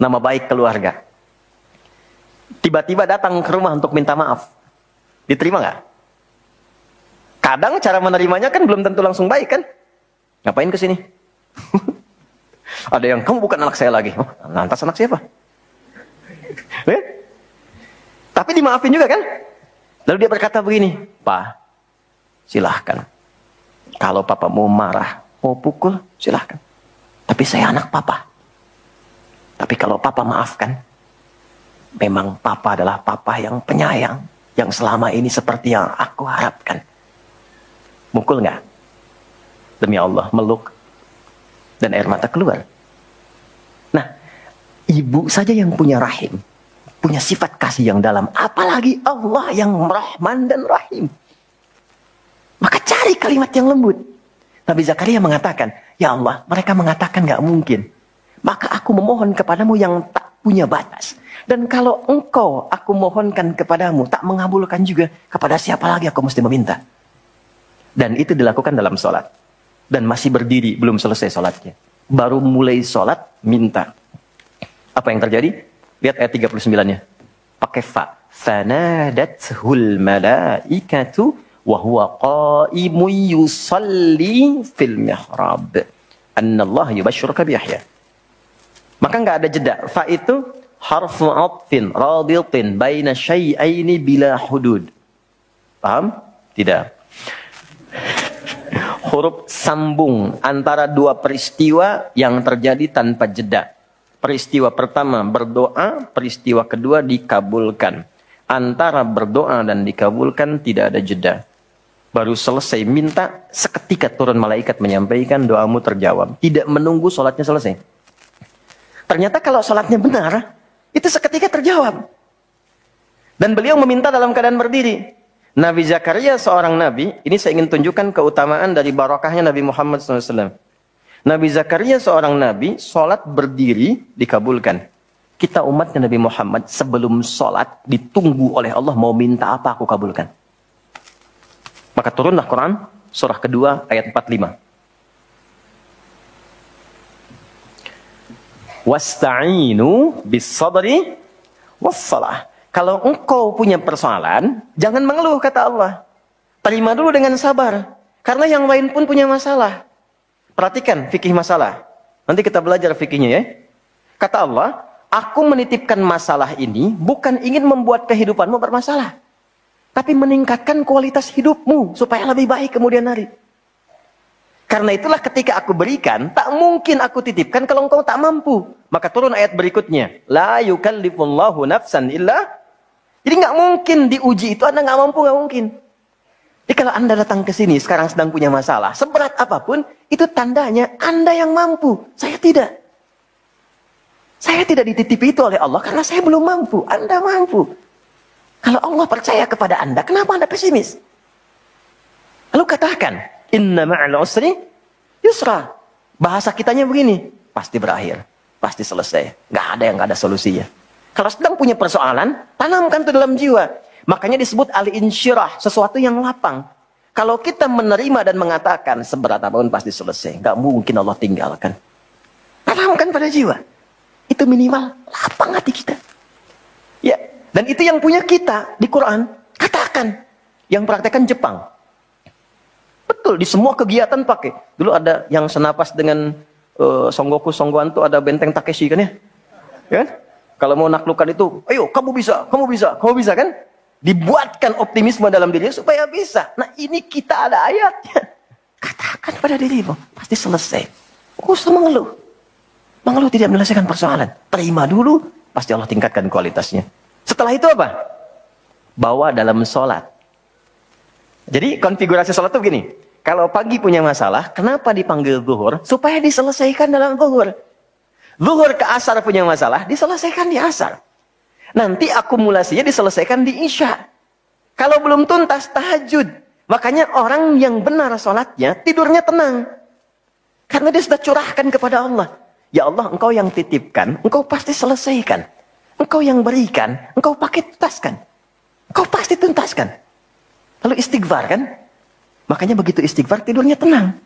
nama baik keluarga. Tiba-tiba datang ke rumah untuk minta maaf. Diterima nggak? Kadang cara menerimanya kan belum tentu langsung baik kan? Ngapain ke sini? Ada yang, kamu bukan anak saya lagi. Oh, lantas anak siapa? Tapi dimaafin juga kan? Lalu dia berkata begini, Pak, silahkan. Kalau papa mau marah, mau pukul, silahkan. Tapi saya anak papa. Tapi kalau papa maafkan, memang papa adalah papa yang penyayang, yang selama ini seperti yang aku harapkan. Mukul nggak? Demi Allah, meluk. Dan air mata keluar. Nah, ibu saja yang punya rahim, punya sifat kasih yang dalam, apalagi Allah yang Rahman dan Rahim. Maka cari kalimat yang lembut. Nabi Zakaria mengatakan, ya Allah, mereka mengatakan gak mungkin. Maka aku memohon kepadamu yang tak punya batas. Dan kalau engkau aku mohonkan kepadamu, tak mengabulkan juga, kepada siapa lagi aku mesti meminta. Dan itu dilakukan dalam sholat. Dan masih berdiri, belum selesai sholatnya. Baru mulai sholat, minta. Apa yang terjadi? Lihat ayat 39-nya. Pakai fa. Fanadathul malaikatu wa huwa qa'imun yusalli fil mihrab. Annallahu yubashshiruka bi Yahya. Maka enggak ada jeda. Fa itu harfu 'atfin raditin baina syai'aini bila hudud. Paham? Tidak. Huruf sambung antara dua peristiwa yang terjadi tanpa jeda. Peristiwa pertama berdoa, peristiwa kedua dikabulkan. Antara berdoa dan dikabulkan tidak ada jeda. Baru selesai minta, seketika turun malaikat menyampaikan doamu terjawab. Tidak menunggu sholatnya selesai. Ternyata kalau sholatnya benar, itu seketika terjawab. Dan beliau meminta dalam keadaan berdiri. Nabi Zakaria seorang nabi, ini saya ingin tunjukkan keutamaan dari barakahnya Nabi Muhammad SAW. Nabi Zakaria seorang nabi, sholat berdiri dikabulkan. Kita umatnya Nabi Muhammad, sebelum sholat ditunggu oleh Allah, mau minta apa aku kabulkan. Maka turunlah Quran, surah kedua ayat 45. Wasta'inu bis sabri wassalah. Kalau engkau punya persoalan, jangan mengeluh, kata Allah. Terima dulu dengan sabar. Karena yang lain pun punya masalah. Perhatikan fikih masalah. Nanti kita belajar fikihnya ya. Kata Allah, aku menitipkan masalah ini bukan ingin membuat kehidupanmu bermasalah. Tapi meningkatkan kualitas hidupmu supaya lebih baik kemudian hari. Karena itulah ketika aku berikan, tak mungkin aku titipkan kalau engkau tak mampu. Maka turun ayat berikutnya. La yukallifullahu nafsan illa. Jadi nggak mungkin diuji itu Anda nggak mampu, nggak mungkin. Jadi kalau Anda datang ke sini sekarang sedang punya masalah, seberat apapun, itu tandanya Anda yang mampu. Saya tidak. Saya tidak dititipi itu oleh Allah karena saya belum mampu. Anda mampu. Kalau Allah percaya kepada Anda, kenapa Anda pesimis? Lalu katakan, inna ma'al usri yusra. Bahasa kitanya begini, pasti berakhir, pasti selesai. Nggak ada yang nggak ada solusinya. Kalau sedang punya persoalan, tanamkan itu dalam jiwa. Makanya disebut al-insyirah, sesuatu yang lapang. Kalau kita menerima dan mengatakan seberat apapun pasti selesai, nggak mungkin Allah tinggalkan. Tanamkan pada jiwa. Itu minimal lapang hati kita. Ya, dan itu yang punya kita di Quran. Katakan, yang praktekkan Jepang. Betul, di semua kegiatan pakai. Dulu ada yang senapas dengan Songgoku Songgoan tuh ada benteng Takeshi kan ya? Ya kan? Kalau mau naklukkan itu, ayo kamu bisa, kamu bisa, kamu bisa kan? Dibuatkan optimisme dalam dirinya supaya bisa. Nah ini kita ada ayatnya. Katakan pada dirimu, pasti selesai. Gak usah mengeluh. Mengeluh tidak menyelesaikan persoalan. Terima dulu, pasti Allah tingkatkan kualitasnya. Setelah itu apa? Bawa dalam sholat. Jadi konfigurasi sholat itu begini. Kalau pagi punya masalah, kenapa dipanggil zuhur? Supaya diselesaikan dalam zuhur. Zuhur ke asar punya masalah, diselesaikan di asar. Nanti akumulasinya diselesaikan di isya. Kalau belum tuntas, tahajud. Makanya orang yang benar sholatnya, tidurnya tenang. Karena dia sudah curahkan kepada Allah. Ya Allah, engkau yang titipkan, engkau pasti selesaikan. Engkau yang berikan, engkau pakai tuntaskan. Engkau pasti tuntaskan. Lalu istighfar kan? Makanya begitu istighfar, tidurnya tenang.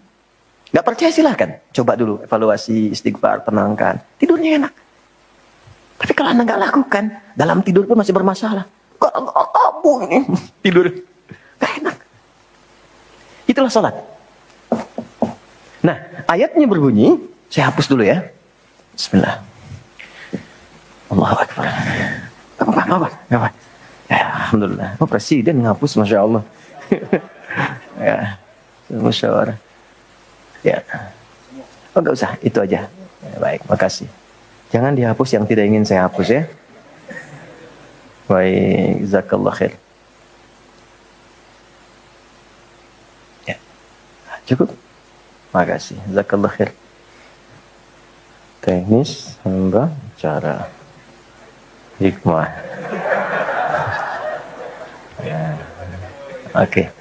Gak percaya silahkan. Coba dulu evaluasi istighfar, tenangkan. Tidurnya enak. Tapi kalau Anda nggak lakukan, dalam tidur pun masih bermasalah. Kalau kamu ini tidur, nggak enak. Itulah salat. Nah, ayatnya berbunyi, saya hapus dulu ya. Bismillah. Allahu Akbar. Apa? Ya, alhamdulillah. Oh, presiden ngapus, masya Allah. Ya, musyawarah. Ya. Oh, enggak usah, itu aja. Ya, baik, makasih. Jangan dihapus yang tidak ingin saya hapus ya. Baik, jazakallah khair. Ya. Cukup. Makasih, jazakallah khair. Teknis hamba cara hikmah. Ya. Oke.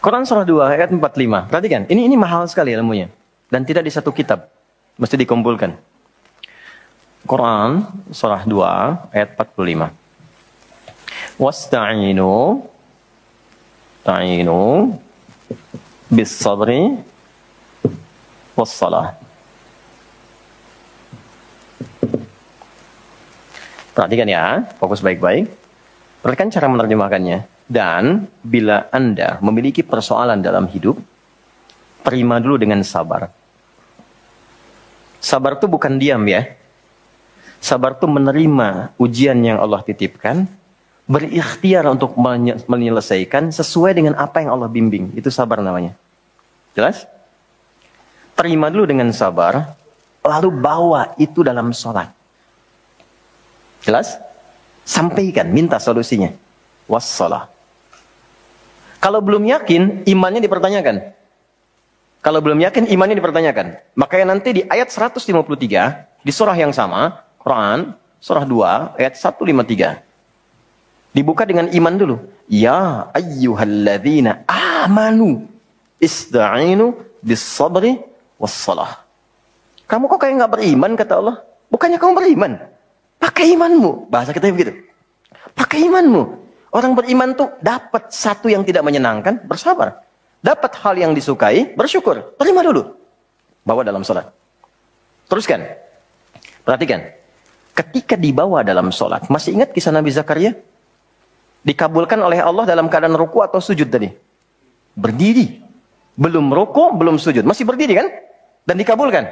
Quran surah 2 ayat 45. Perhatikan, ini mahal sekali ilmunya dan tidak di satu kitab. Mesti dikumpulkan. Quran surah 2 ayat 45. Wasta'inu bis sabri was salah. Perhatikan ya, fokus baik-baik. Perhatikan cara menerjemahkannya. Dan bila Anda memiliki persoalan dalam hidup, terima dulu dengan sabar. Sabar itu bukan diam ya. Sabar itu menerima ujian yang Allah titipkan, berikhtiar untuk menyelesaikan sesuai dengan apa yang Allah bimbing. Itu sabar namanya. Jelas? Terima dulu dengan sabar, lalu bawa itu dalam sholat. Jelas? Sampaikan, minta solusinya. Wassalah. Kalau belum yakin, imannya dipertanyakan. Kalau belum yakin, imannya dipertanyakan. Makanya nanti di ayat 153, di surah yang sama, Quran, surah 2, ayat 153. Dibuka dengan iman dulu. Ya ayyuhalladzina amanu ista'inu bis sabri wassalah. Kamu kok kayak nggak beriman, kata Allah? Bukannya kamu beriman? Pakai imanmu. Bahasa kita begitu. Pakai imanmu. Orang beriman tuh dapat satu yang tidak menyenangkan, bersabar. Dapat hal yang disukai, bersyukur. Terima dulu. Bawa dalam sholat. Teruskan. Perhatikan. Ketika dibawa dalam sholat, masih ingat kisah Nabi Zakaria? Dikabulkan oleh Allah dalam keadaan ruku atau sujud tadi? Berdiri. Belum ruku, belum sujud. Masih berdiri kan? Dan dikabulkan.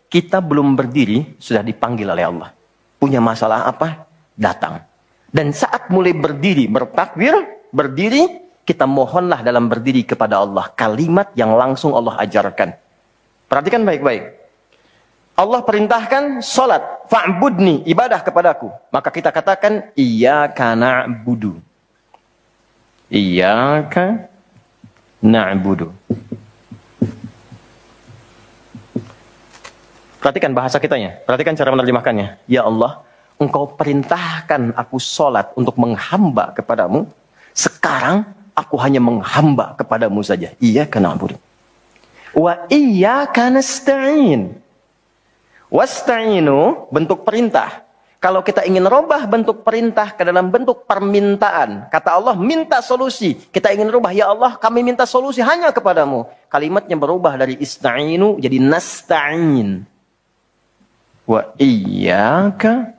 Kita belum berdiri, sudah dipanggil oleh Allah. Punya masalah apa? Datang. Dan saat mulai berdiri, bertakbir, berdiri, kita mohonlah dalam berdiri kepada Allah. Kalimat yang langsung Allah ajarkan. Perhatikan baik-baik. Allah perintahkan sholat. Fa'budni, ibadah kepadaku. Maka kita katakan, Iyyaka na'budu. Iyyaka na'budu. Perhatikan bahasa kitanya. Perhatikan cara menerjemahkannya. Ya Allah, Engkau perintahkan aku sholat untuk menghamba kepadamu. Sekarang aku hanya menghamba kepadamu saja. Iyyaka na'budu. Wa iyyaka nasta'in. Wasta'inu, bentuk perintah. Kalau kita ingin rubah bentuk perintah ke dalam bentuk permintaan. Kata Allah, minta solusi. Kita ingin rubah, ya Allah, kami minta solusi hanya kepadamu. Kalimatnya berubah dari ista'inu jadi nasta'in. Wa iyyaka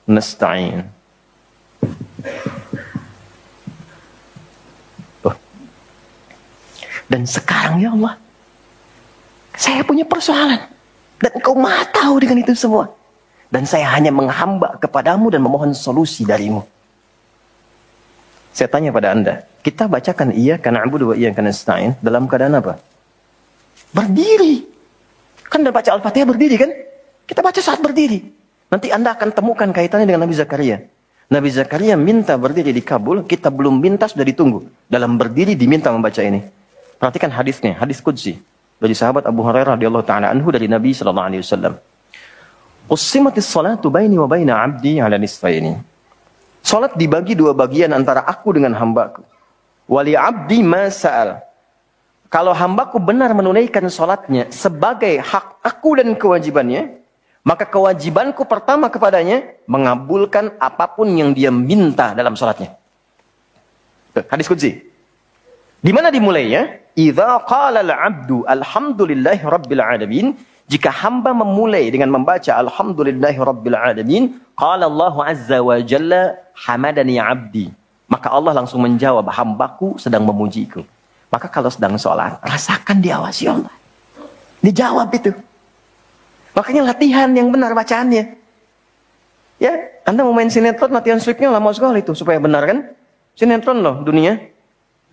nasta'in. Dan sekarang ya Allah, saya punya persoalan. Dan Engkau Maha tahu dengan itu semua. Dan saya hanya menghamba kepadamu dan memohon solusi darimu. Saya tanya pada Anda, kita bacakan Iyyaka na'budu wa iyyaka nasta'in dalam keadaan apa? Berdiri. Kan dalam baca Al-Fatihah berdiri kan? Kita baca saat berdiri. Nanti Anda akan temukan kaitannya dengan Nabi Zakaria. Nabi Zakaria minta berdiri di Kabul, kita belum minta sudah ditunggu. Dalam berdiri diminta membaca ini. Perhatikan hadisnya, hadis qudsi. Dari sahabat Abu Hurairah radhiyallahu taala anhu dari Nabi sallallahu alaihi wasallam. Ussimatis salatu baini wa baina 'abdi 'ala nisfaini. Salat dibagi dua bagian antara aku dengan hambaku. Wali 'abdi ma sa'al. Kalau hambaku benar menunaikan salatnya sebagai hak aku dan kewajibannya, maka kewajibanku pertama kepadanya mengabulkan apapun yang dia minta dalam salatnya. Hadis qudsi. Di mana dimulainya? Idza qala al-'abdu alhamdulillahi rabbil alamin. Jika hamba memulai dengan membaca Alhamdulillahi Rabbil Alamin, qala Allah Azza wa Jalla hamadani abdi. Maka Allah langsung menjawab, hambaku sedang memujiku. Maka kalau sedang sholat, rasakan diawasi Allah. Dijawab itu. Makanya latihan yang benar bacaannya. Ya, Anda mau main sinetron, latihan scriptnya lama sekali itu supaya benar kan? Sinetron loh dunia.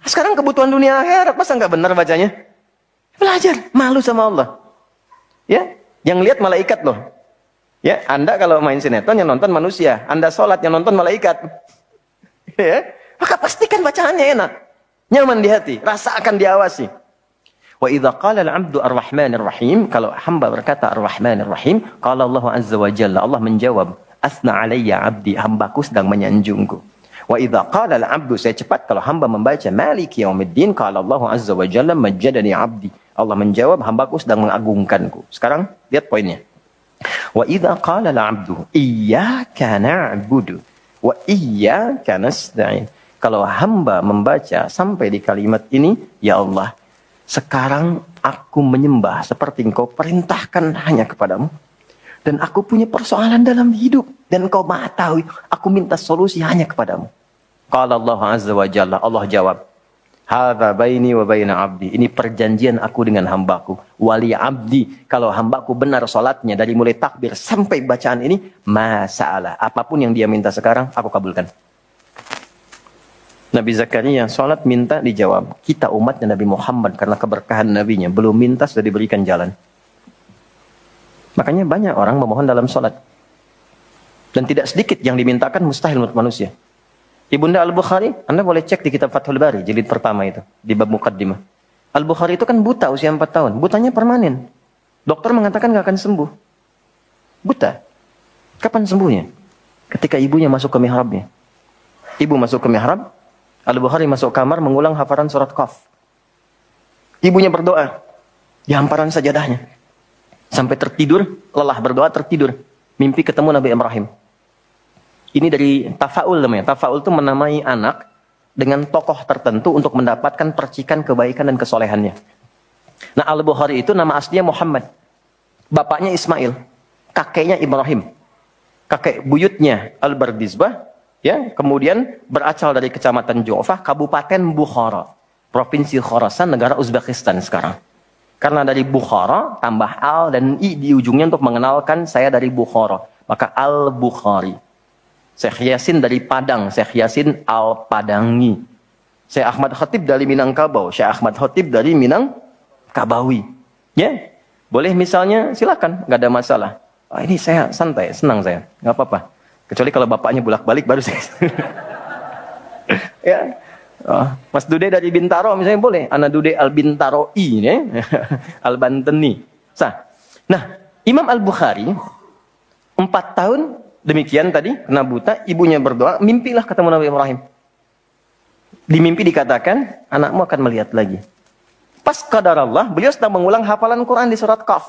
Sekarang kebutuhan dunia akhirat, masa nggak benar bacanya? Belajar, malu sama Allah. Ya, yang lihat malaikat loh. Ya, Anda kalau main sinetron yang nonton manusia, Anda sholat yang nonton malaikat. Ya, maka pastikan bacaannya enak, nyaman di hati, rasakan diawasi. Wa idza qala al-'abdu ar-rahmanir rahim, kalau hamba berkata ar-rahmanir rahim, qala Allah azza wa jalla, Allah menjawab, asna alayya 'abdi, hambaku sedang menyanjungku. Wa idza qala al-'abdu, saya cepat kalau hamba membaca maliki yaumiddin, qala Allah azza wa jalla majjadani 'abdi, Allah menjawab, hambaku sedang mengagungkanku. Sekarang lihat poinnya. Wa idza qala al-'abdu iyyaka na'budu wa iyyaka nasta'in. Kalau hamba membaca sampai di kalimat ini, ya Allah, sekarang aku menyembah seperti Engkau perintahkan hanya kepadamu. Dan aku punya persoalan dalam hidup. Dan Engkau maha tahu, aku minta solusi hanya kepadamu. Qala Allah azza wa jalla, Allah jawab, hadza baini wa baina abdi. Ini perjanjian aku dengan hambaku. Wali abdi, kalau hambaku benar salatnya dari mulai takbir sampai bacaan ini, masalah. Apapun yang dia minta sekarang, aku kabulkan. Nabi Zakaria salat minta dijawab. Kita umatnya Nabi Muhammad karena keberkahan nabinya belum minta sudah diberikan jalan. Makanya banyak orang memohon dalam salat. Dan tidak sedikit yang dimintakan mustahil menurut manusia. Ibunda Al-Bukhari, Anda boleh cek di kitab Fathul Bari, jilid pertama itu, di bab Muqaddimah. Al-Bukhari itu kan buta usia 4 tahun. Butanya permanen. Dokter mengatakan gak akan sembuh. Buta. Kapan sembuhnya? Ketika ibunya masuk ke mihrabnya. Ibu masuk ke mihrab, Al-Bukhari masuk kamar mengulang hafalan surat Qaf. Ibunya berdoa di hamparan sajadahnya. Sampai tertidur, lelah berdoa tertidur. Mimpi ketemu Nabi Ibrahim. Ini dari tafaul namanya. Tafaul itu menamai anak dengan tokoh tertentu untuk mendapatkan percikan kebaikan dan kesolehannya. Nah, Al-Bukhari itu nama aslinya Muhammad. Bapaknya Ismail. Kakeknya Ibrahim. Kakek buyutnya Al-Bardizbah. Ya, kemudian berasal dari kecamatan Ju'fah, Kabupaten Bukhara. Provinsi Khorasan, negara Uzbekistan sekarang. Karena dari Bukhara, tambah al dan i di ujungnya untuk mengenalkan saya dari Bukhara. Maka Al-Bukhari. Syekh Yasin dari Padang, Syekh Yasin Al-Padangi. Syekh Ahmad Khatib dari Minangkabau, Syekh Ahmad Khatib dari Minangkabawi. Ya, boleh misalnya silakan, nggak ada masalah. Oh, ini saya santai, senang saya, nggak apa-apa. Kecuali kalau bapaknya bolak-balik baru saya. Ya, oh, Mas Dude dari Bintaro misalnya boleh. Ana Dude Al-Bintaroi, ya, Al-Banteni. Nah, Imam Al-Bukhari 4 tahun. Demikian tadi, kena buta, ibunya berdoa, mimpilah ketemu Nabi Ibrahim. Di mimpi dikatakan, anakmu akan melihat lagi. Pas qadar Allah, beliau sedang mengulang hafalan Quran di surat Qaf.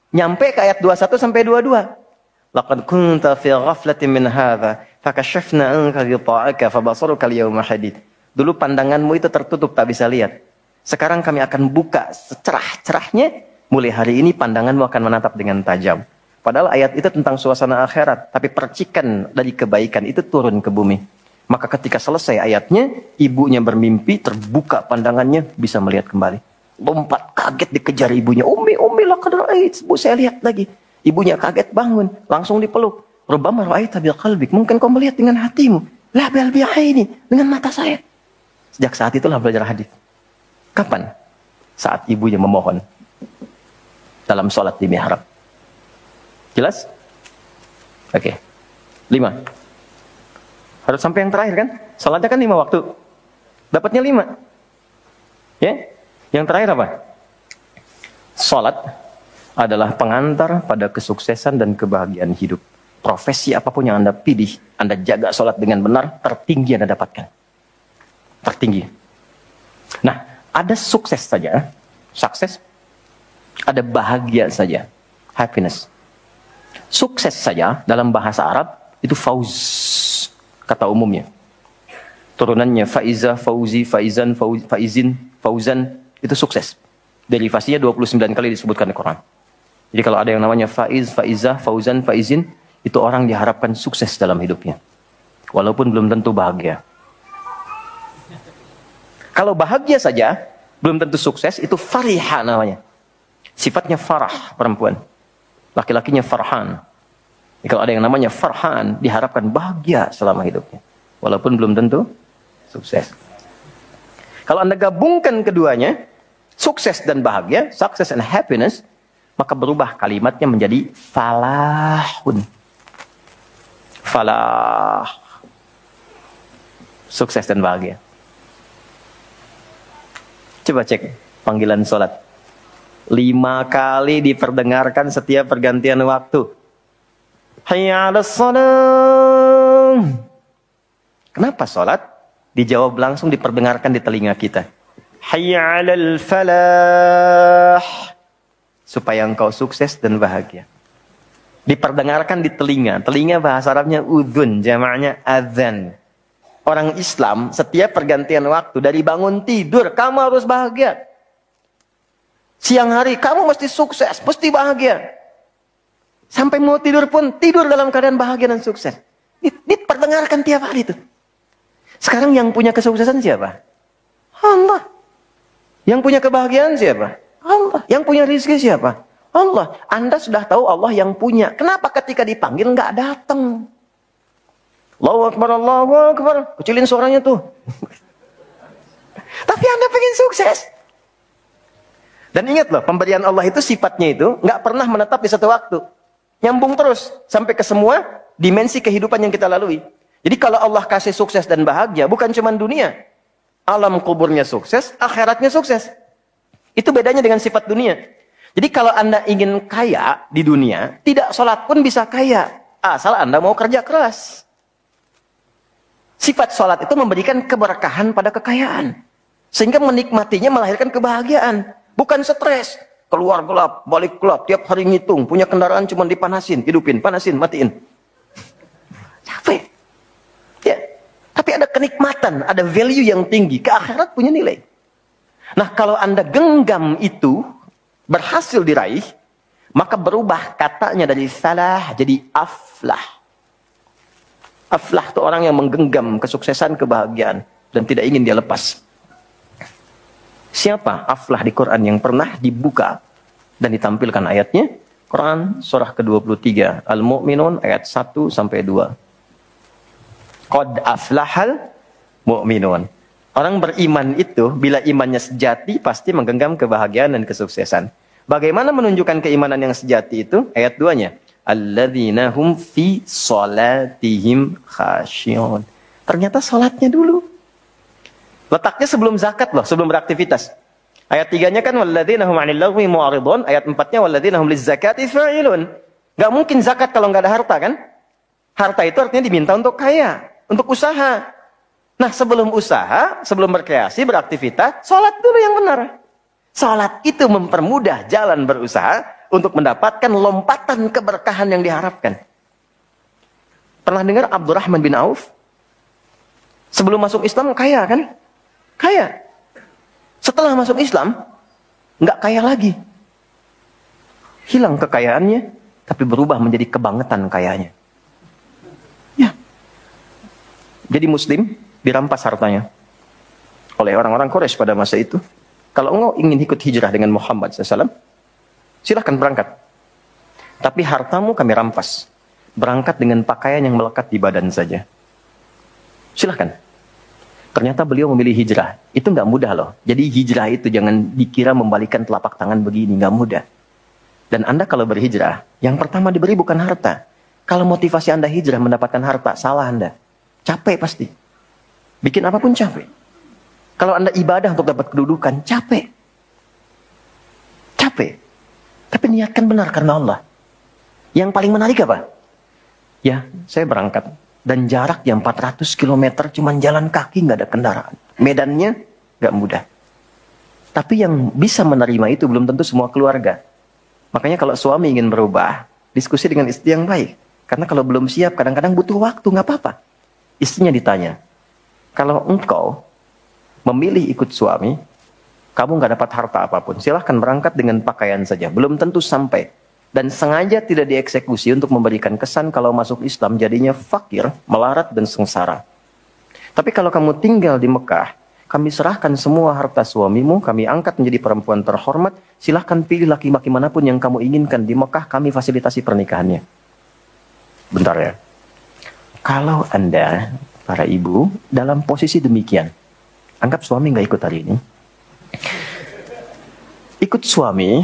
Nyampe ke ayat 21 sampai 22. Laqad kunta fi ghaflatin min hadza, fakashafna anka ghita'aka fabasaruka al-yawma hadid. Dulu pandanganmu itu tertutup, tak bisa lihat. Sekarang kami akan buka secerah-cerahnya, mulai hari ini pandanganmu akan menatap dengan tajam. Padahal ayat itu tentang suasana akhirat. Tapi percikan dari kebaikan itu turun ke bumi. Maka ketika selesai ayatnya, ibunya bermimpi, terbuka pandangannya, bisa melihat kembali. Lompat, kaget dikejar ibunya. Umi, laqad ra'ait. Bu, saya lihat lagi. Ibunya kaget bangun, langsung dipeluk. Rubbama ra'aita bil qalbik. Mungkin kau melihat dengan hatimu. La bil bi'aini, dengan mata saya. Sejak saat itulah belajar hadis. Kapan? Saat ibunya memohon. Dalam sholat di mihrab. Jelas? Oke. 5. Harus sampai yang terakhir kan? Salatnya kan 5 waktu. Dapatnya 5. Ya? Yang terakhir apa? Salat adalah pengantar pada kesuksesan dan kebahagiaan hidup. Profesi apapun yang Anda pilih, Anda jaga salat dengan benar, tertinggi Anda dapatkan. Tertinggi. Nah, ada sukses saja. Sukses. Ada bahagia saja. Happiness. Sukses saja dalam bahasa Arab itu fauz, kata umumnya. Turunannya faiza, fauzi, faizan, faizin, fauzan, itu sukses. Derivasinya 29 kali disebutkan di Quran. Jadi kalau ada yang namanya faiz, faizah, fauzan, faizin, itu orang diharapkan sukses dalam hidupnya. Walaupun belum tentu bahagia. Kalau bahagia saja, belum tentu sukses, itu fariha namanya. Sifatnya farah perempuan. Laki-lakinya farhan. Jadi kalau ada yang namanya farhan, diharapkan bahagia selama hidupnya. Walaupun belum tentu sukses. Kalau Anda gabungkan keduanya, sukses dan bahagia, success and happiness, maka berubah kalimatnya menjadi falahun. Falah. Sukses dan bahagia. Coba cek panggilan sholat. 5 kali diperdengarkan setiap pergantian waktu. Hayya 'alas shalah. Kenapa sholat? Dijawab langsung, diperdengarkan di telinga kita. Hayya 'alal falah. Supaya engkau sukses dan bahagia. Diperdengarkan di telinga. Telinga bahasa Arabnya udhun, jamaknya adzan. Orang Islam setiap pergantian waktu, dari bangun tidur kamu harus bahagia. Siang hari kamu mesti sukses, mesti bahagia. Sampai mau tidur pun tidur dalam keadaan bahagia dan sukses. Diperdengarkan tiap hari itu. Sekarang yang punya kesuksesan siapa? Allah. Yang punya kebahagiaan siapa? Allah. Yang punya rezeki siapa? Allah. Anda sudah tahu Allah yang punya. Kenapa ketika dipanggil nggak datang? Allahu Akbar, Allahu Akbar. Kecilin suaranya tuh. Tapi Anda pengen sukses. Dan ingat loh, pemberian Allah itu sifatnya itu nggak pernah menetap di satu waktu. Nyambung terus sampai ke semua dimensi kehidupan yang kita lalui. Jadi kalau Allah kasih sukses dan bahagia, bukan cuma dunia. Alam kuburnya sukses, akhiratnya sukses. Itu bedanya dengan sifat dunia. Jadi kalau Anda ingin kaya di dunia, tidak sholat pun bisa kaya. Asal Anda mau kerja keras. Sifat sholat itu memberikan keberkahan pada kekayaan. Sehingga menikmatinya melahirkan kebahagiaan. Bukan stres. Keluar gelap, balik gelap, tiap hari ngitung. Punya kendaraan cuma dipanasin, hidupin, panasin, matiin. Capek. Ya. Tapi ada kenikmatan, ada value yang tinggi. Ke akhirat punya nilai. Nah kalau Anda genggam itu, berhasil diraih, maka berubah katanya dari salah jadi aflah. Aflah itu orang yang menggenggam kesuksesan, kebahagiaan dan tidak ingin dia lepas. Siapa aflah di Quran yang pernah dibuka dan ditampilkan ayatnya? Quran surah ke-23 Al-Mu'minun ayat 1 sampai 2. Qad aflahal mu'minun. Orang beriman itu bila imannya sejati pasti menggenggam kebahagiaan dan kesuksesan. Bagaimana menunjukkan keimanan yang sejati itu? Ayat 2-nya. Alladzina hum fi salatihim khasyi'un. Ternyata salatnya dulu. Letaknya sebelum zakat loh, sebelum beraktivitas. Ayat 3-nya kan walladzina hum 'anil lagwi mu'ridun, ayat 4-nya walladzina hum lizzakati fa'ilun. Enggak mungkin zakat kalau enggak ada harta kan? Harta itu artinya diminta untuk kaya, untuk usaha. Nah, sebelum usaha, sebelum berkreasi, beraktivitas, salat dulu yang benar. Salat itu mempermudah jalan berusaha untuk mendapatkan lompatan keberkahan yang diharapkan. Pernah dengar Abdurrahman bin Auf? Sebelum masuk Islam kaya kan? Kaya. Setelah masuk Islam, nggak kaya lagi. Hilang kekayaannya, tapi berubah menjadi kebangetan kayanya. Ya. Jadi Muslim dirampas hartanya oleh orang-orang Quraisy pada masa itu. Kalau engkau ingin ikut hijrah dengan Muhammad SAW, silahkan berangkat. Tapi hartamu kami rampas. Berangkat dengan pakaian yang melekat di badan saja. Silahkan. Ternyata beliau memilih hijrah. Itu nggak mudah loh. Jadi hijrah itu jangan dikira membalikan telapak tangan begini. Nggak mudah. Dan Anda kalau berhijrah, yang pertama diberi bukan harta. Kalau motivasi Anda hijrah mendapatkan harta, salah Anda. Capek pasti. Bikin apapun capek. Kalau Anda ibadah untuk dapat kedudukan, capek. Capek. Tapi niatkan benar karena Allah. Yang paling menarik apa? Ya, saya berangkat. Dan jarak yang 400 km cuma jalan kaki, nggak ada kendaraan. Medannya nggak mudah. Tapi yang bisa menerima itu belum tentu semua keluarga. Makanya kalau suami ingin berubah, diskusi dengan istri yang baik. Karena kalau belum siap, kadang-kadang butuh waktu, nggak apa-apa. Istrinya ditanya, kalau engkau memilih ikut suami, kamu nggak dapat harta apapun. Silahkan berangkat dengan pakaian saja. Belum tentu sampai dan sengaja tidak dieksekusi untuk memberikan kesan kalau masuk Islam jadinya fakir, melarat dan sengsara. Tapi kalau kamu tinggal di Mekah, kami serahkan semua harta suamimu, kami angkat menjadi perempuan terhormat, silahkan pilih laki-laki manapun yang kamu inginkan di Mekah, kami fasilitasi pernikahannya. Bentar ya. Kalau Anda, para ibu, dalam posisi demikian, anggap suami nggak ikut hari ini. Ikut suami,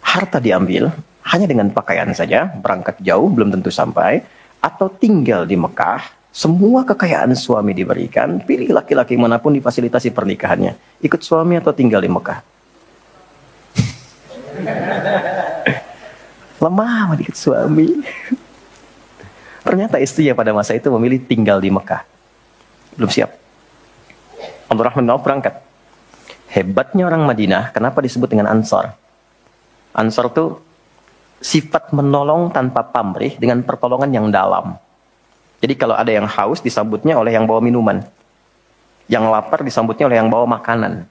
harta diambil, hanya dengan pakaian saja, berangkat jauh, belum tentu sampai, atau tinggal di Mekah, semua kekayaan suami diberikan, pilih laki-laki manapun difasilitasi pernikahannya. Ikut suami atau tinggal di Mekah? Lemah ikut suami. Ternyata istrinya pada masa itu memilih tinggal di Mekah. Belum siap. Abdurrahman bin Auf berangkat. Hebatnya orang Madinah, kenapa disebut dengan Ansar? Ansar itu sifat menolong tanpa pamrih dengan pertolongan yang dalam. Jadi kalau ada yang haus disambutnya oleh yang bawa minuman. Yang lapar disambutnya oleh yang bawa makanan.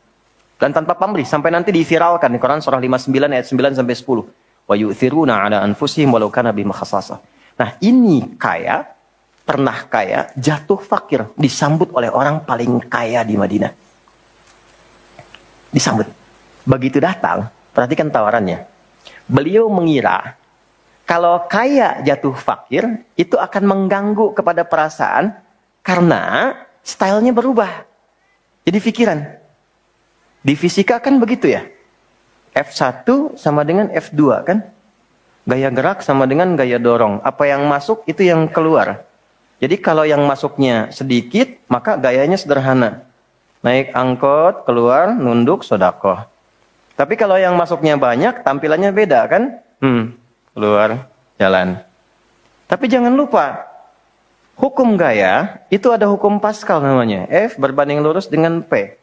Dan tanpa pamrih sampai nanti diviralkan di Quran surah 59 ayat 9 sampai 10. Wa yu'thiruna 'ala anfusihim walau kana bihim khasassah. Nah, ini kaya, pernah kaya, jatuh fakir, disambut oleh orang paling kaya di Madinah. Disambut. Begitu datang, perhatikan tawarannya. Beliau mengira kalau kaya jatuh fakir, itu akan mengganggu kepada perasaan karena stylenya berubah. Jadi pikiran. Di fisika kan begitu ya. F1 sama dengan F2 kan. Gaya gerak sama dengan gaya dorong. Apa yang masuk itu yang keluar. Jadi kalau yang masuknya sedikit, maka gayanya sederhana. Naik angkot, keluar, nunduk, sodakoh. Tapi kalau yang masuknya banyak, tampilannya beda kan. Keluar, jalan. Tapi jangan lupa, hukum gaya itu ada hukum Pascal namanya. F berbanding lurus dengan P.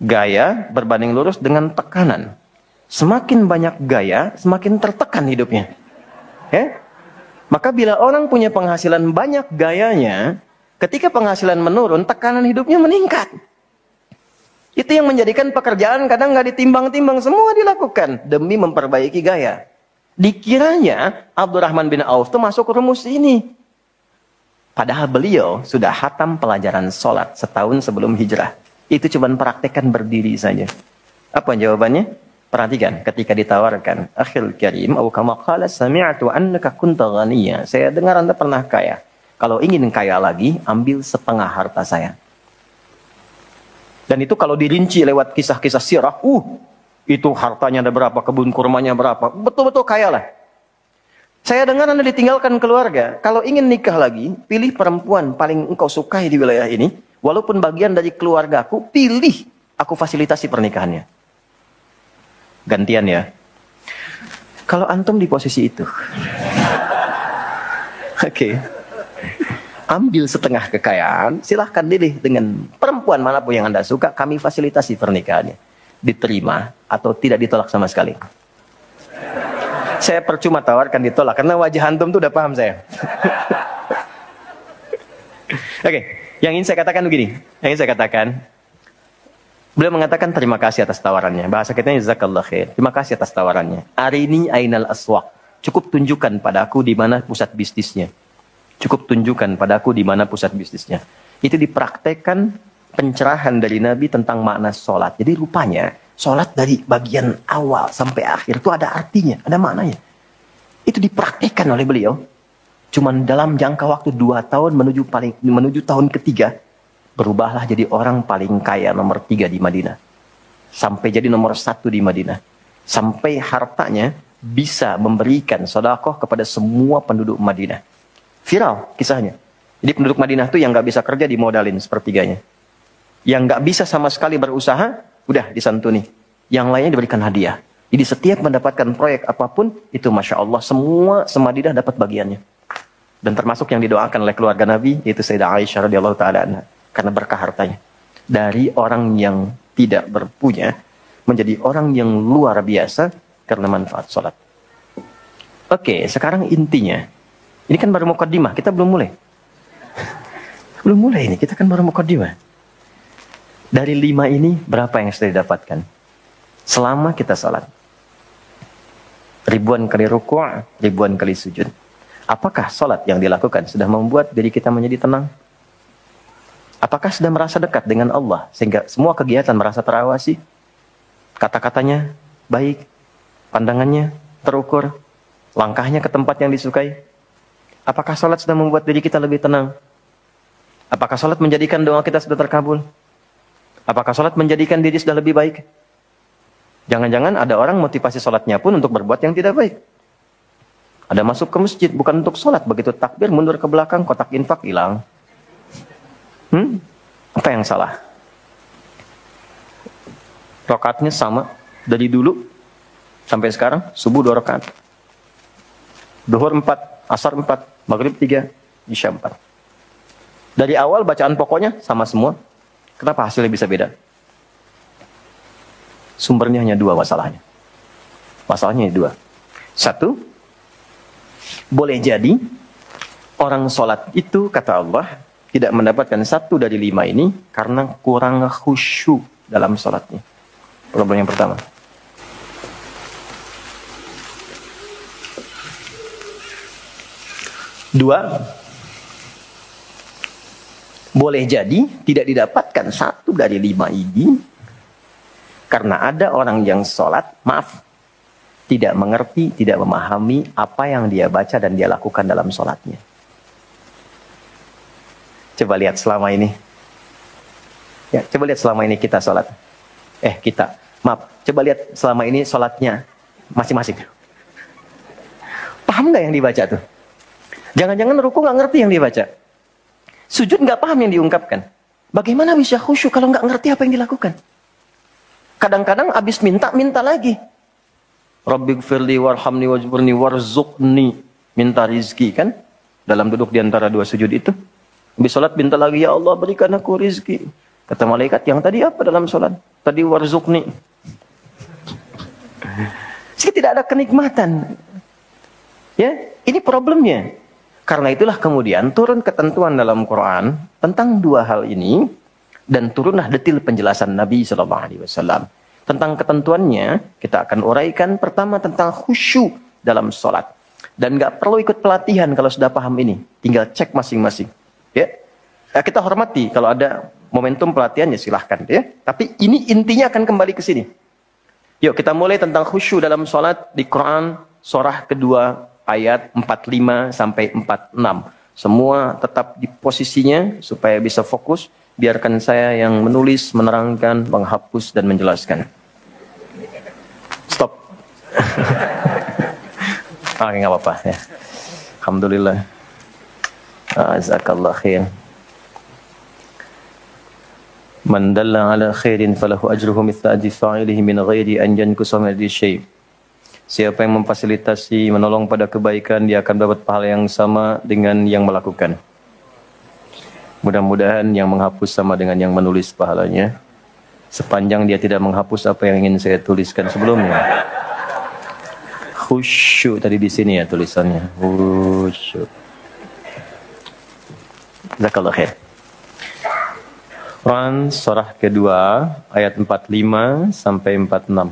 Gaya berbanding lurus dengan tekanan. Semakin banyak gaya, semakin tertekan hidupnya. Ya? Maka bila orang punya penghasilan banyak gayanya, ketika penghasilan menurun, tekanan hidupnya meningkat. Itu yang menjadikan pekerjaan kadang nggak ditimbang-timbang, semua dilakukan demi memperbaiki gaya. Dikiranya Abdurrahman bin Auf itu masuk rumus ini. Padahal beliau sudah hatam pelajaran sholat setahun sebelum hijrah. Itu cuma praktekkan berdiri saja. Apa jawabannya? Perhatikan ketika ditawarkan, akhil karim, au kama qala sami'tu annaka kunta ghaniyya. Saya dengar Anda pernah kaya. Kalau ingin kaya lagi, ambil setengah harta saya. Dan itu kalau dirinci lewat kisah-kisah sirah, itu hartanya ada berapa, kebun kurmanya berapa, betul-betul kaya lah. Saya dengar Anda ditinggalkan keluarga. Kalau ingin nikah lagi, pilih perempuan paling engkau sukai di wilayah ini. Walaupun bagian dari keluargaku, pilih aku fasilitasi pernikahannya. Gantian ya. Kalau antum di posisi itu, oke. Ambil setengah kekayaan, silahkan pilih dengan perempuan manapun yang Anda suka, kami fasilitasi pernikahannya. Diterima atau tidak ditolak sama sekali. Saya percuma tawarkan ditolak, karena wajah antum tuh udah paham saya. Oke, yang ingin saya katakan begini. Yang ingin saya katakan, beliau mengatakan terima kasih atas tawarannya. Bahasa kitanya jazakallah khair. Terima kasih atas tawarannya. Arini ainal aswaq. Cukup tunjukkan padaku di mana pusat bisnisnya. Cukup tunjukkan padaku di mana pusat bisnisnya. Itu dipraktekkan pencerahan dari Nabi tentang makna sholat. Jadi rupanya sholat dari bagian awal sampai akhir itu ada artinya, ada maknanya. Itu dipraktekkan oleh beliau. Cuman dalam jangka waktu 2 tahun menuju tahun ketiga, berubahlah jadi orang paling kaya nomor 3 di Madinah. Sampai jadi nomor 1 di Madinah. Sampai hartanya bisa memberikan sedekah kepada semua penduduk Madinah. Viral kisahnya. Jadi penduduk Madinah itu yang nggak bisa kerja dimodalin sepertiganya. Yang nggak bisa sama sekali berusaha, udah disantuni. Yang lainnya diberikan hadiah. Jadi setiap mendapatkan proyek apapun, itu Masya Allah, semua Madinah dapat bagiannya. Dan termasuk yang didoakan oleh keluarga Nabi, yaitu Sayyidah Aisyah radhiyallahu ta'ala anha. Karena berkah hartanya. Dari orang yang tidak berpunya, menjadi orang yang luar biasa, karena manfaat sholat. Oke, sekarang intinya. Ini kan baru muqaddimah, kita belum mulai. Belum mulai ini, kita kan baru muqaddimah. Dari 5 ini, berapa yang sudah didapatkan? Selama kita sholat. ribuan kali ruku', ribuan kali sujud. Apakah salat yang dilakukan sudah membuat diri kita menjadi tenang? Apakah sudah merasa dekat dengan Allah sehingga semua kegiatan merasa terawasi? Kata-katanya baik, pandangannya terukur, langkahnya ke tempat yang disukai. Apakah salat sudah membuat diri kita lebih tenang? Apakah salat menjadikan doa kita sudah terkabul? Apakah salat menjadikan diri sudah lebih baik? Jangan-jangan ada orang motivasi salatnya pun untuk berbuat yang tidak baik. Ada masuk ke masjid bukan untuk salat, begitu takbir mundur ke belakang, kotak infak hilang. Apa yang salah? Rakaatnya sama dari dulu sampai sekarang, subuh 2 rakaat. Duhur 4, asar 4, maghrib 3, isya 4. Dari awal bacaan pokoknya sama semua. Kenapa hasilnya bisa beda? Sumbernya hanya 2 masalahnya. Masalahnya 2. 1, boleh jadi orang sholat itu, kata Allah, tidak mendapatkan 1 dari 5 ini karena kurang khusyuk dalam sholatnya. Problem yang pertama. Dua, boleh jadi tidak didapatkan 1 dari 5 ini karena ada orang yang sholat, tidak mengerti, tidak memahami apa yang dia baca dan dia lakukan dalam sholatnya. Coba lihat selama ini. Ya, coba lihat selama ini kita sholat. Coba lihat selama ini sholatnya masing-masing. Paham nggak yang dibaca tuh? Jangan-jangan ruku nggak ngerti yang dibaca. Sujud nggak paham yang diungkapkan. Bagaimana bisa khusyuk kalau nggak ngerti apa yang dilakukan? Kadang-kadang abis minta lagi. Rabbighfirli warhamni wajburni warzuqni. Minta rizki kan? Dalam duduk di antara 2 sujud itu. Habis sholat minta lagi, ya Allah berikan aku rizki. Kata malaikat, yang tadi apa dalam sholat? Tadi warzuqni. Jadi tidak ada kenikmatan. Ya, ini problemnya. Karena itulah kemudian turun ketentuan dalam Quran tentang 2 hal ini. Dan turunlah detil penjelasan Nabi SAW. Tentang ketentuannya, kita akan uraikan pertama tentang khusyuk dalam sholat. Dan nggak perlu ikut pelatihan kalau sudah paham ini. Tinggal cek masing-masing. Ya, kita hormati kalau ada momentum pelatihan ya silahkan. Ya. Tapi ini intinya akan kembali ke sini. Yuk kita mulai tentang khusyuk dalam sholat di Quran surah kedua ayat 45 sampai 46. Semua tetap di posisinya supaya bisa fokus. Biarkan saya yang menulis, menerangkan, menghapus, dan menjelaskan. Stop. Oke, nggak apa-apa. Ya. Alhamdulillah. Jazakallah khair. Man dalla ala khairin falahu ajruhu mithla ajri fa'ilihi min ghairi an yanqusa min syai'. Siapa yang memfasilitasi, menolong pada kebaikan, dia akan dapat pahala yang sama dengan yang melakukan. Mudah-mudahan yang menghapus sama dengan yang menulis pahalanya. Sepanjang dia tidak menghapus apa yang ingin saya tuliskan sebelumnya. Khusyuk tadi di sini ya tulisannya. Khusyuk. Jazakallah khair. Quran surah kedua ayat 45 sampai 46.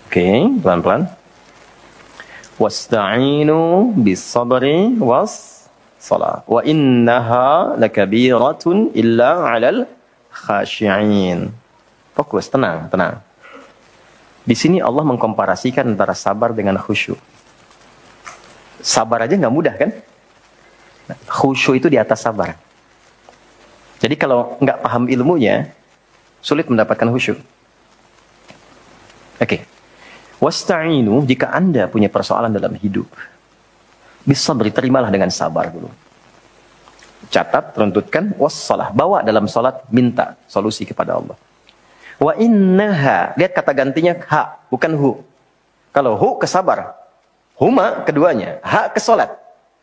Oke, pelan-pelan. Wasta'inu bis sabri was salat wa innaha lakabiratun illa 'alal khashi'in. Fokus, tenang. Di sini Allah mengkomparasikan antara sabar dengan khusyuk. Sabar aja nggak mudah kan? Khusyuk itu di atas sabar. Jadi kalau nggak paham ilmunya, sulit mendapatkan khusyuk. Oke. Wasta'inu, jika Anda punya persoalan dalam hidup, bisa terimalah dengan sabar dulu. Catat, runtutkan, wassalah. Bawa dalam salat, minta solusi kepada Allah. Wa innaha, lihat kata gantinya ha, bukan hu. Kalau hu ke sabar, huma keduanya, ha ke salat.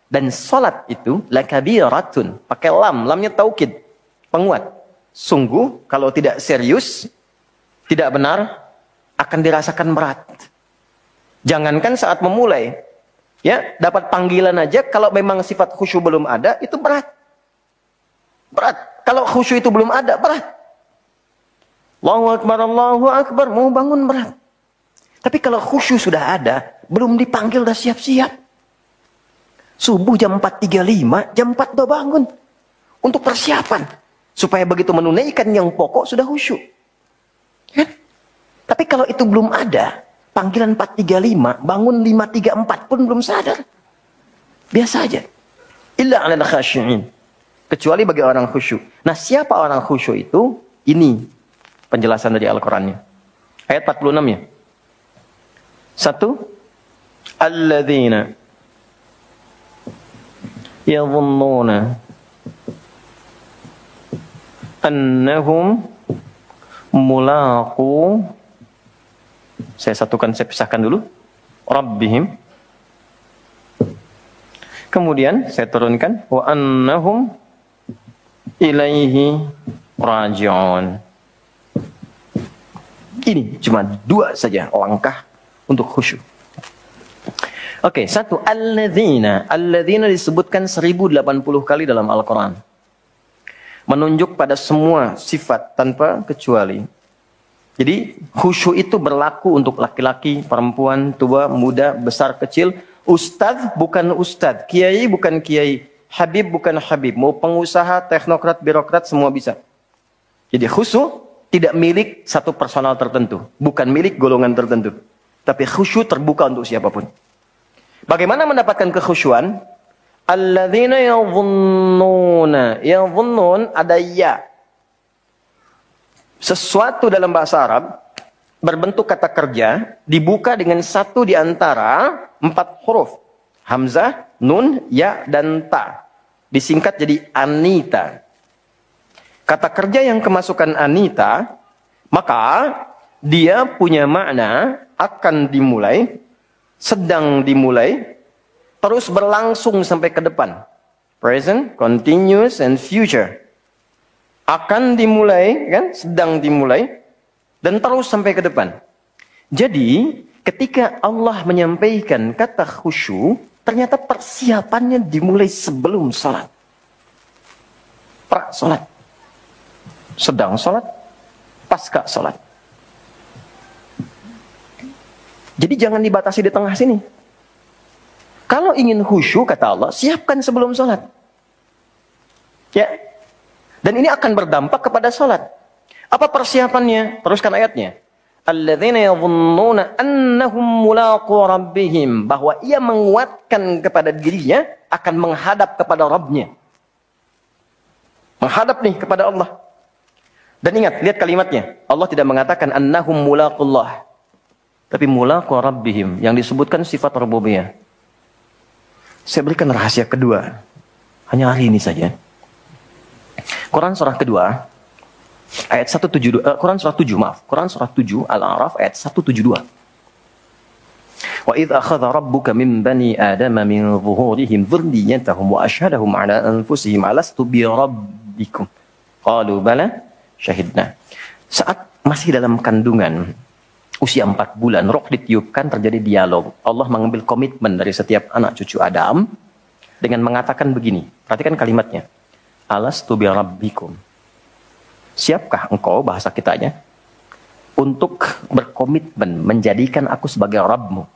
Dan salat itu lakabiratun, pakai lamnya taukid, penguat. Sungguh, kalau tidak serius, tidak benar, akan dirasakan berat. Jangankan saat memulai, ya dapat panggilan aja, kalau memang sifat khusyuk belum ada, itu berat. Berat. Kalau khusyuk itu belum ada, berat. Allahu Akbar, mau bangun berat. Tapi kalau khusyuk sudah ada, belum dipanggil udah siap-siap. Subuh jam 4.35, jam 4 udah bangun. Untuk persiapan. Supaya begitu menunaikan yang pokok sudah khusyuk. Ya? Tapi kalau itu belum ada, panggilan 4.35, bangun 5.34 pun belum sadar. Biasa aja. Illa 'alal khashi'in. Kecuali bagi orang khusyuk. Nah, siapa orang khusyuk itu? Ini penjelasan dari Al-Qur'annya. Ayat 46 ya. 1. Alladzina yadhunnuna annahum mulaqu, saya satukan, saya pisahkan dulu, rabbihim. Kemudian saya turunkan wa annahum ilaihi raji'un. Ini cuma 2 saja langkah untuk khusyuk. Oke, 1, alladzina. Alladzina disebutkan 1080 kali dalam Al-Quran. Menunjuk pada semua sifat tanpa kecuali. Jadi khusyuk itu berlaku untuk laki-laki, perempuan, tua, muda, besar, kecil. Ustadz bukan ustadz, kiai bukan kiai, habib bukan habib. Mau pengusaha, teknokrat, birokrat, semua bisa. Jadi khusyuk tidak milik satu personal tertentu. Bukan milik golongan tertentu. Tapi khusyuk terbuka untuk siapapun. Bagaimana mendapatkan kekhusyuan? Alladzina yadhunnuna. Yadhunnun ada ya. Sesuatu dalam bahasa Arab berbentuk kata kerja dibuka dengan satu di antara 4 huruf. Hamzah, nun, ya, dan ta. Disingkat jadi anita. Kata kerja yang kemasukan anita, maka dia punya makna akan dimulai, sedang dimulai, terus berlangsung sampai ke depan. Present, continuous, and future. Akan dimulai, kan? Sedang dimulai, dan terus sampai ke depan. Jadi, ketika Allah menyampaikan kata khusyuk, ternyata persiapannya dimulai sebelum sholat. Pra-sholat. Sedang sholat, pasca sholat. Jadi jangan dibatasi di tengah sini. Kalau ingin khusyuk, kata Allah, siapkan sebelum sholat. Ya. Dan ini akan berdampak kepada sholat. Apa persiapannya? Teruskan ayatnya. Alladzina yadhunnuna annahum mulaqu rabbihim. Bahwa ia menguatkan kepada dirinya akan menghadap kepada Rabbnya. Menghadap nih kepada Allah. Dan ingat, lihat kalimatnya. Allah tidak mengatakan annahum mulaqullah. Tapi mulaqu rabbihim. Yang disebutkan sifat rububiyah. Saya berikan rahasia kedua. Hanya hari ini saja. Quran surah kedua. Ayat 172. Quran surah 7, maaf. Quran surah 7 Al-A'raf ayat 172. Wa idh akhadha rabbuka min bani adama min zuhurihim dhurriyyatahum wa ashhadahum ala anfusihim alastu bi rabbikum. Qalu bala syahidna. Saat masih dalam kandungan usia 4 bulan, roh ditiupkan, terjadi dialog. Allah mengambil komitmen dari setiap anak cucu Adam dengan mengatakan begini. Perhatikan kalimatnya. Alastu bi rabbikum. Siapkah engkau, bahasa kitanya, untuk berkomitmen menjadikan aku sebagai Rabbmu?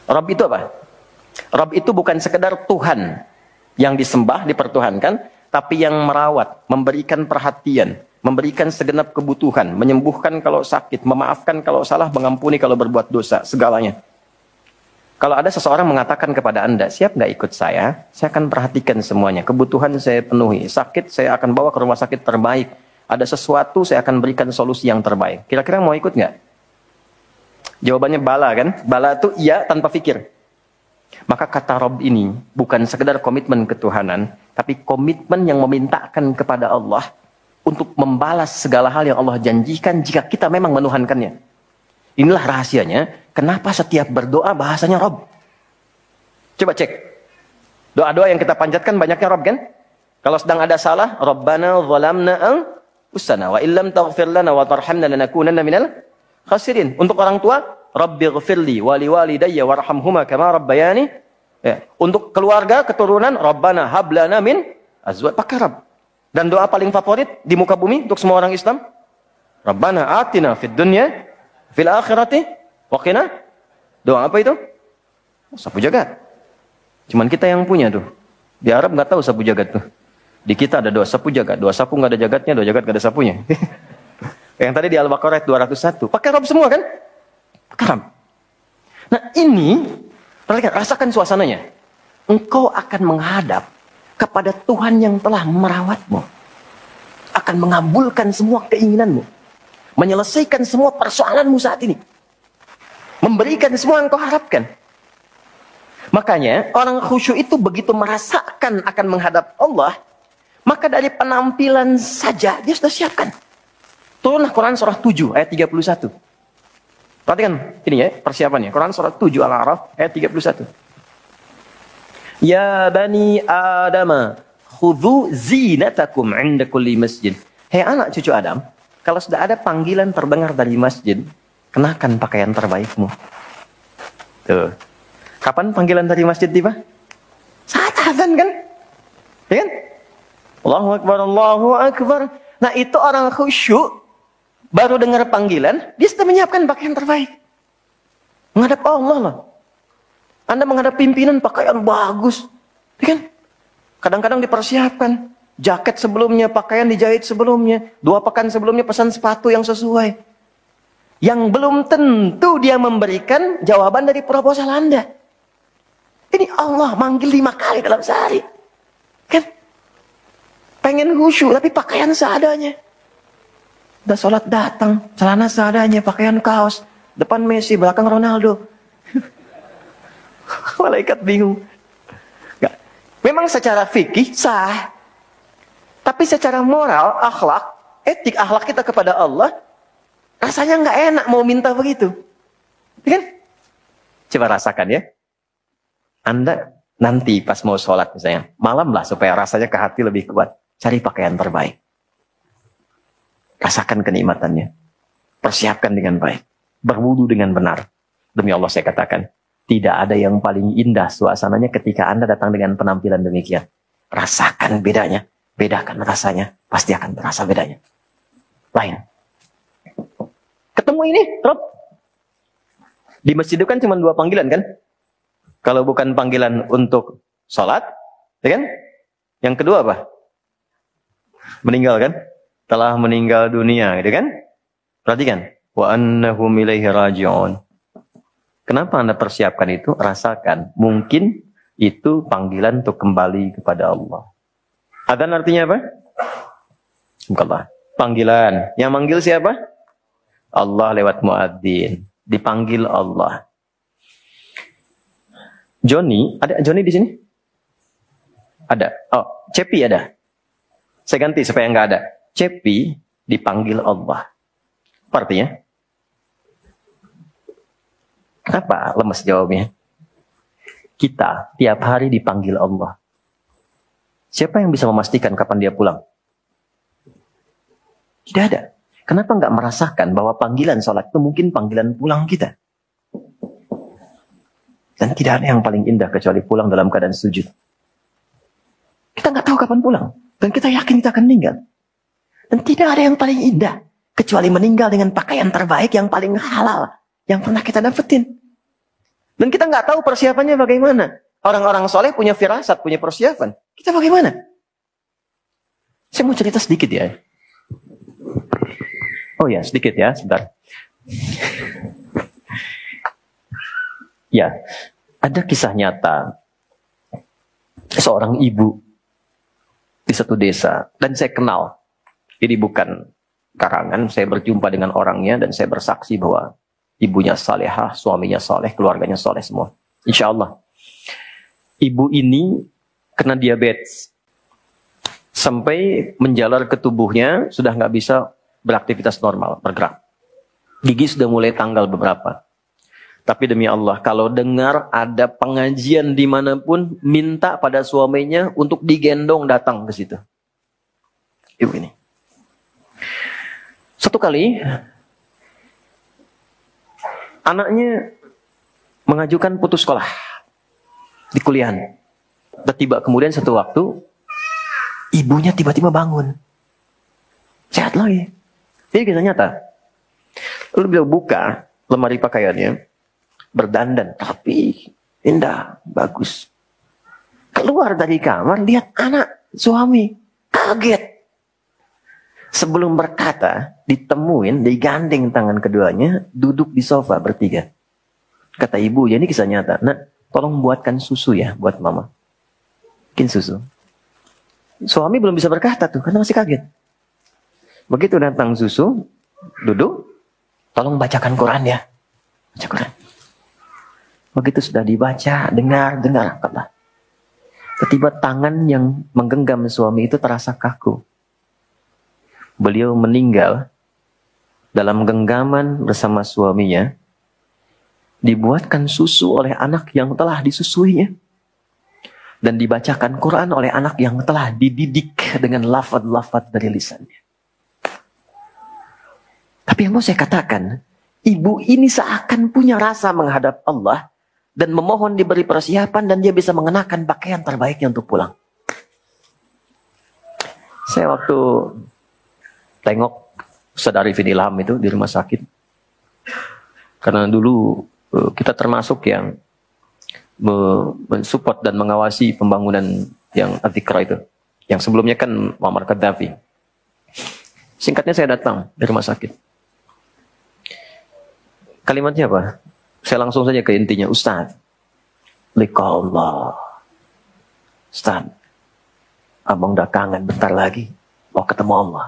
Rabb itu apa? Rabb itu bukan sekedar Tuhan yang disembah, dipertuhankan, tapi yang merawat, memberikan perhatian, memberikan segenap kebutuhan, menyembuhkan kalau sakit, memaafkan kalau salah, mengampuni kalau berbuat dosa, segalanya. Kalau ada seseorang mengatakan kepada Anda, siap nggak ikut saya akan perhatikan semuanya. Kebutuhan saya penuhi, sakit saya akan bawa ke rumah sakit terbaik. Ada sesuatu saya akan berikan solusi yang terbaik. Kira-kira mau ikut nggak? Jawabannya bala kan? Bala itu iya tanpa pikir. Maka kata Rabb ini bukan sekedar komitmen ketuhanan, tapi komitmen yang memintakan kepada Allah untuk membalas segala hal yang Allah janjikan jika kita memang menuhankannya. Inilah rahasianya, kenapa setiap berdoa bahasanya Rabb. Coba cek. Doa-doa yang kita panjatkan banyaknya Rabb kan? Kalau sedang ada salah, Rabbana zalamna anfusana wa illam taghfir lana wa tarhamna lanakunanna minal khasirin. Untuk orang tua, Rabbighfirli wa liwalidayya warhamhuma kama rabbayani. Ya. Untuk keluarga, keturunan, Rabbana hablana min azwaj. Pakai Rabb. Dan doa paling favorit di muka bumi untuk semua orang Islam, Rabbana atina fid dunya fil akhirati Waqina. Doa apa itu? Sapu jagat. Cuman kita yang punya tuh. Di Arab nggak tahu sapu jagat tuh. Di kita ada doa sapu jagat. Doa sapu nggak ada jagatnya, doa jagat nggak ada sapunya. Yang tadi di Al-Baqarah 201. Pakai Arab semua kan? Pakai Arab. Nah ini, perhatikan, rasakan suasananya. Engkau akan menghadap kepada Tuhan yang telah merawatmu. Akan mengabulkan semua keinginanmu. Menyelesaikan semua persoalanmu saat ini. Memberikan semua yang kau harapkan. Makanya orang khusyuk itu begitu merasakan akan menghadap Allah, maka dari penampilan saja dia sudah siapkan. Turunlah Quran surah 7 ayat 31. Perhatikan ini ya persiapannya. Quran surah 7 Al-A'raf ayat 31. Ya bani Adam, khudhu zinatakum 'inda kulli masjid. Hei anak cucu Adam, kalau sudah ada panggilan terdengar dari masjid, kenakan pakaian terbaikmu. Tuh. Kapan panggilan dari masjid tiba? Saat azan kan? Ya kan? Allahu Akbar, Allahu Akbar. Nah itu orang khusyuk, baru dengar panggilan, dia sudah menyiapkan pakaian terbaik. Menghadap Allah loh. Anda menghadap pimpinan pakaian bagus. Ya kan? Kadang-kadang dipersiapkan. Jaket sebelumnya, pakaian dijahit sebelumnya. 2 pekan sebelumnya pesan sepatu yang sesuai. Yang belum tentu dia memberikan jawaban dari proposal Anda. Ini Allah manggil 5 kali dalam sehari. Kan? Pengen khusyuk tapi pakaian seadanya. Udah sholat datang, celana seadanya, pakaian kaos. Depan Messi, belakang Ronaldo. Malaikat bingung. Nggak. Memang secara fikih sah. Tapi secara moral, akhlak, etik akhlak kita kepada Allah, rasanya nggak enak mau minta begitu. Ya kan? Coba rasakan ya. Anda nanti pas mau sholat misalnya, malam lah supaya rasanya ke hati lebih kuat. Cari pakaian terbaik. Rasakan kenikmatannya. Persiapkan dengan baik. Berwudu dengan benar. Demi Allah saya katakan, tidak ada yang paling indah suasananya ketika Anda datang dengan penampilan demikian. Rasakan bedanya. Bedakan rasanya. Pasti akan terasa bedanya. Lain. Ketemu ini, Rob. Di masjid itu kan cuma 2 panggilan kan? Kalau bukan panggilan untuk sholat, ya kan? Yang kedua apa? Meninggal kan? Telah meninggal dunia, gitu kan? Perhatikan. Wa annahum ilaihi raji'un. Kenapa Anda persiapkan itu? Rasakan. Mungkin itu panggilan untuk kembali kepada Allah. Adzan artinya apa? Bukanlah. Panggilan. Yang manggil siapa? Allah lewat muadzin. Dipanggil Allah. Johnny, ada Johnny di sini? Ada. Oh, Cepi ada. Saya ganti supaya nggak ada. Cepi dipanggil Allah. Apa artinya? Kenapa lemes jawabnya? Kita tiap hari dipanggil Allah. Siapa yang bisa memastikan kapan dia pulang? Tidak ada. Kenapa nggak merasakan bahwa panggilan sholat itu mungkin panggilan pulang kita? Dan tidak ada yang paling indah kecuali pulang dalam keadaan sujud. Kita nggak tahu kapan pulang. Dan kita yakin kita akan meninggal. Dan tidak ada yang paling indah kecuali meninggal dengan pakaian terbaik yang paling halal yang pernah kita dapetin. Dan kita nggak tahu persiapannya bagaimana. Orang-orang soleh punya firasat, punya persiapan. Kita bagaimana? Saya mau cerita sedikit ya. Oh ya, sedikit ya, sebentar. Ya, ada kisah nyata seorang ibu di satu desa dan saya kenal. Ini bukan karangan, saya berjumpa dengan orangnya dan saya bersaksi bahwa ibunya salehah, suaminya saleh, keluarganya saleh semua. Insya Allah. Ibu ini kena diabetes sampai menjalar ke tubuhnya sudah nggak bisa beraktivitas normal, bergerak. Gigi sudah mulai tanggal beberapa. Tapi demi Allah, kalau dengar ada pengajian dimanapun, minta pada suaminya untuk digendong datang ke situ. Ibu ini. Satu kali, anaknya mengajukan putus sekolah di kuliahan. Tiba kemudian satu waktu, ibunya tiba-tiba bangun. Sehat lagi. Ini kisah nyata. Lalu beliau buka, lemari pakaiannya, berdandan, tapi indah, bagus. Keluar dari kamar, lihat anak, suami, kaget. Sebelum berkata, ditemuin, digandeng tangan keduanya, duduk di sofa bertiga. Kata ibu, ya ini kisah nyata. Nak, tolong buatkan susu ya buat mama. Bikin susu. Suami belum bisa berkata tuh, karena masih kaget. Begitu datang susu, duduk, tolong bacakan Quran ya. Baca Quran. Begitu sudah dibaca, dengar, kata. Tiba-tiba tangan yang menggenggam suami itu terasa kaku. Beliau meninggal dalam genggaman bersama suaminya, dibuatkan susu oleh anak yang telah disusuinya, dan dibacakan Quran oleh anak yang telah dididik dengan lafaz-lafaz dari lisannya. Tapi yang mau saya katakan, ibu ini seakan punya rasa menghadap Allah dan memohon diberi persiapan dan dia bisa mengenakan pakaian terbaiknya untuk pulang. Saya waktu tengok Ustaz Arifin Ilham itu di rumah sakit. Karena dulu kita termasuk yang mensupport dan mengawasi pembangunan yang Adzikra itu. Yang sebelumnya kan Muammar Gaddafi. Singkatnya saya datang dari rumah sakit. Kalimatnya apa? Saya langsung saja ke intinya. Ustaz, liqa Allah. Ustaz, abang udah kangen bentar lagi. Mau ketemu Allah.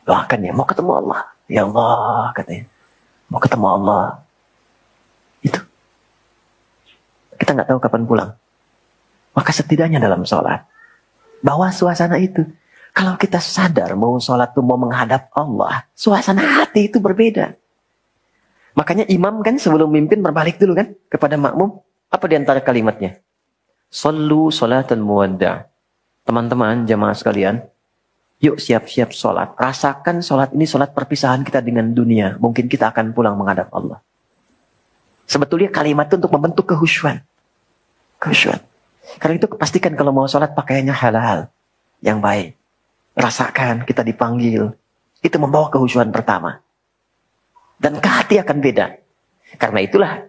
Doakan ya, mau ketemu Allah. Ya Allah, katanya. Mau ketemu Allah. Itu. Kita nggak tahu kapan pulang. Maka setidaknya dalam sholat, bawa suasana itu. Kalau kita sadar mau sholat itu mau menghadap Allah, suasana hati itu berbeda. Makanya imam kan sebelum mimpin berbalik dulu kan kepada makmum. Apa di antara kalimatnya? Sallu sholatan muwadda'. Teman-teman, jamaah sekalian, yuk siap-siap sholat. Rasakan sholat ini sholat perpisahan kita dengan dunia. Mungkin kita akan pulang menghadap Allah. Sebetulnya kalimat itu untuk membentuk kehusyuan. Kehusyuan. Karena itu pastikan kalau mau sholat pakaiannya halal. Yang baik. Rasakan kita dipanggil. Itu membawa kehusyuan pertama. Dan ke hati akan beda. Karena itulah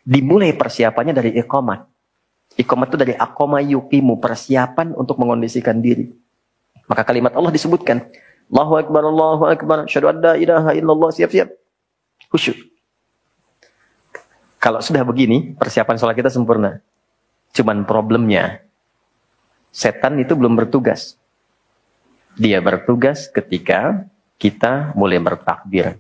dimulai persiapannya dari iqamat. Iqamat itu dari aqama yuqimu, persiapan untuk mengondisikan diri. Maka kalimat Allah disebutkan. Allahu Akbar, asyhadu an la ilaha illallah, siap-siap. Khusyuk. Kalau sudah begini, persiapan sholat kita sempurna. Cuman problemnya, setan itu belum bertugas. Dia bertugas ketika kita mulai bertakbir.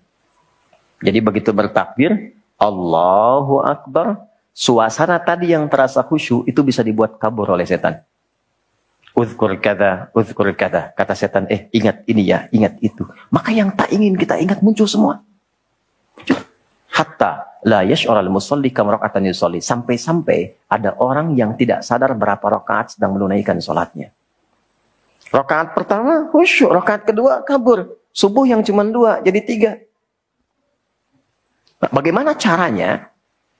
Jadi begitu bertakbir, Allahu Akbar, suasana tadi yang terasa khusyuk itu bisa dibuat kabur oleh setan. Uzkur kata, kata setan, ingat ini ya, ingat itu. Maka yang tak ingin kita ingat muncul semua. Hatta la yash'ural musalli kam raka'atan yusalli. Sampai-sampai ada orang yang tidak sadar berapa rakaat sedang menunaikan sholatnya. Rakaat pertama khusyuk, rakaat kedua kabur. Subuh yang cuma 2 jadi 3. Bagaimana caranya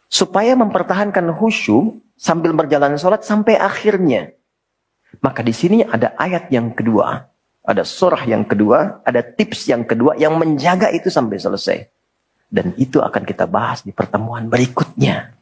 supaya mempertahankan khusyuk sambil berjalan sholat sampai akhirnya? Maka di sini ada ayat yang kedua, ada surah yang kedua, ada tips yang kedua yang menjaga itu sampai selesai. Dan itu akan kita bahas di pertemuan berikutnya.